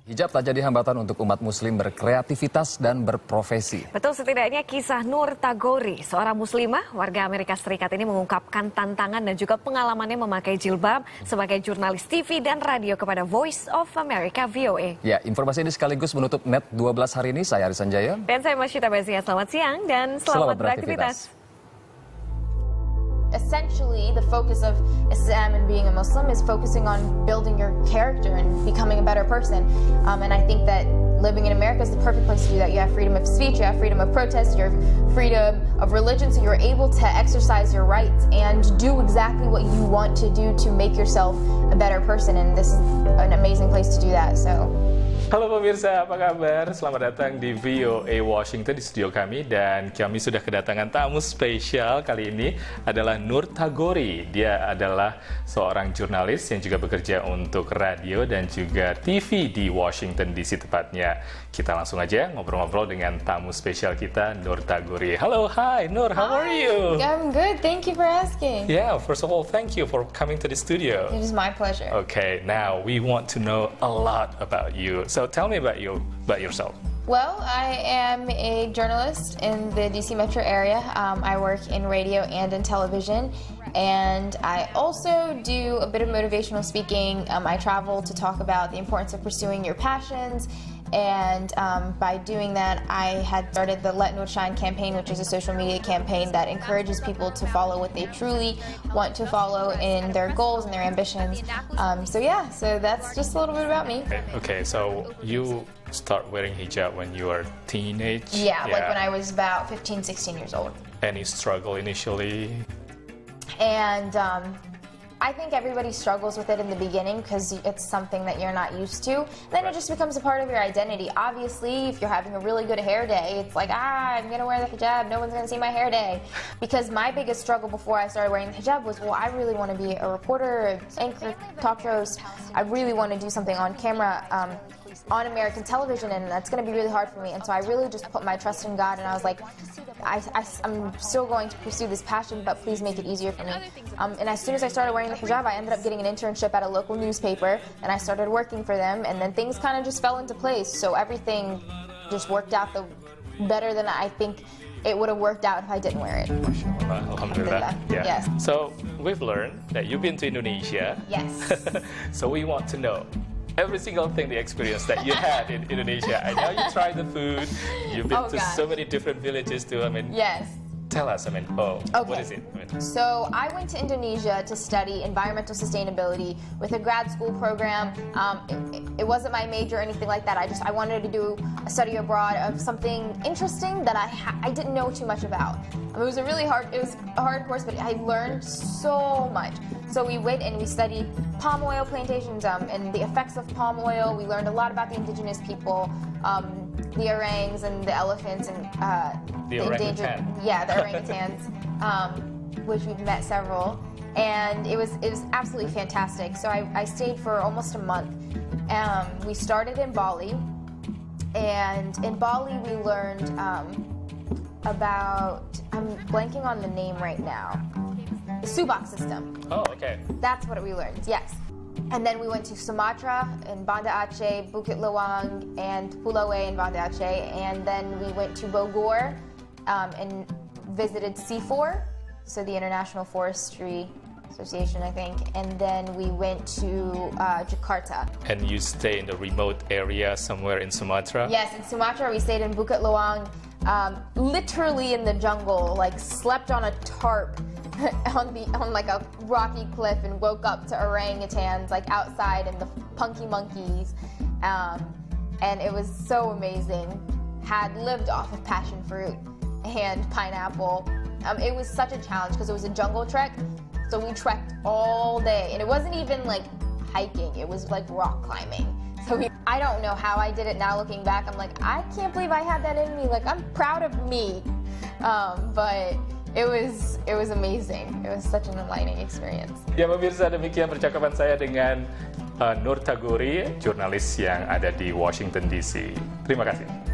Hijab tak jadi hambatan untuk umat muslim berkreativitas dan berprofesi. Betul, setidaknya kisah Noor Tagouri, seorang muslimah warga Amerika Serikat ini mengungkapkan tantangan dan juga pengalamannya memakai jilbab sebagai jurnalis TV dan radio kepada Voice of America VOA. Ya, informasi ini sekaligus menutup NET12 hari ini. Saya Arisan Jaya. Dan saya Masyita Bazia. Selamat siang dan selamat beraktivitas. Essentially, the focus of Islam and being a Muslim is focusing on building your character and becoming a better person. And I think that living in America is the perfect place to do that. You have freedom of speech, you have freedom of protest, you have freedom of religion, so you're able to exercise your rights and do exactly what you want to do to make yourself a better person. And this is an amazing place to do that. So. Halo pemirsa, apa kabar? Selamat datang di VOA Washington di studio kami, dan kami sudah kedatangan tamu spesial. Kali ini adalah Noor Tagouri. Dia adalah seorang jurnalis yang juga bekerja untuk radio dan juga TV di Washington DC tepatnya. Kita langsung aja ngobrol-ngobrol dengan tamu spesial kita, Noor Tagouri. Halo, hi Noor, how are you? I'm good, thank you for asking. Yeah, first of all, thank you for coming to the studio. It is my pleasure. Okay, now we want to know a lot about you. So tell me about yourself. Well, I am a journalist in the DC metro area. I work in radio and in television, and I also do a bit of motivational speaking. I travel to talk about the importance of pursuing your passions, and by doing that, I had started the Let Noor Shine campaign, which is a social media campaign that encourages people to follow what they truly want to follow in their goals and their ambitions. So that's just a little bit about me. Okay, so you start wearing hijab when you were teenage? Yeah, like when I was about 15, 16 years old. Any struggle initially? And I think everybody struggles with it in the beginning because it's something that you're not used to. Then it just becomes a part of your identity. Obviously, if you're having a really good hair day, it's like, I'm going to wear the hijab, no one's going to see my hair day. Because my biggest struggle before I started wearing the hijab was, well, I really want to be a reporter, anchor, talk shows. I really want to do something on camera, on American television, and that's going to be really hard for me. And so I really just put my trust in God, and I was like, I'm still going to pursue this passion, but please make it easier for me. And as soon as I started wearing the hijab, I ended up getting an internship at a local newspaper, and I started working for them, and then things kind of just fell into place. So everything just worked out better than I think it would have worked out if I didn't wear it. Alhamdulillah. Yeah. Yes. So we've learned that you've been to Indonesia. Yes. So we want to know every single thing, the experience that you had in Indonesia. I know you tried the food. You've been to so many different villages too. I mean, yes. Tell us, what is it? So I went to Indonesia to study environmental sustainability with a grad school program. It wasn't my major or anything like that. I wanted to do a study abroad of something interesting that I didn't know too much about. It was a hard course, but I learned so much. So we went and we studied palm oil plantations and the effects of palm oil. We learned a lot about the indigenous people, the orangs and the elephants and the endangered, the orangutans, which we've met several, and it was absolutely fantastic. So I stayed for almost a month. We started in Bali, and in Bali we learned about, I'm blanking on the name right now, the Subak system. Oh, okay. That's what we learned, yes. And then we went to Sumatra and Banda Aceh, Bukit Lawang, and Pulauwe in Banda Aceh. And then we went to Bogor and visited C4, so the International Forestry Association, I think. And then we went to Jakarta. And you stay in the remote area somewhere in Sumatra? Yes, in Sumatra we stayed in Bukit Lawang, literally in the jungle, like slept on a tarp on like a rocky cliff and woke up to orangutans like outside and the punky monkeys, and it was so amazing. Had lived off of passion fruit and pineapple. It was such a challenge because it was a jungle trek, so we trekked all day, and it wasn't even like hiking, it was like rock climbing. So I don't know how I did it now looking back. I'm like, I can't believe I had that in me. Like, I'm proud of me, but it was amazing. It was such an enlightening experience. Ya pemirsa, demikian percakapan saya dengan Noor Tagouri, jurnalis yang ada di Washington DC. Terima kasih.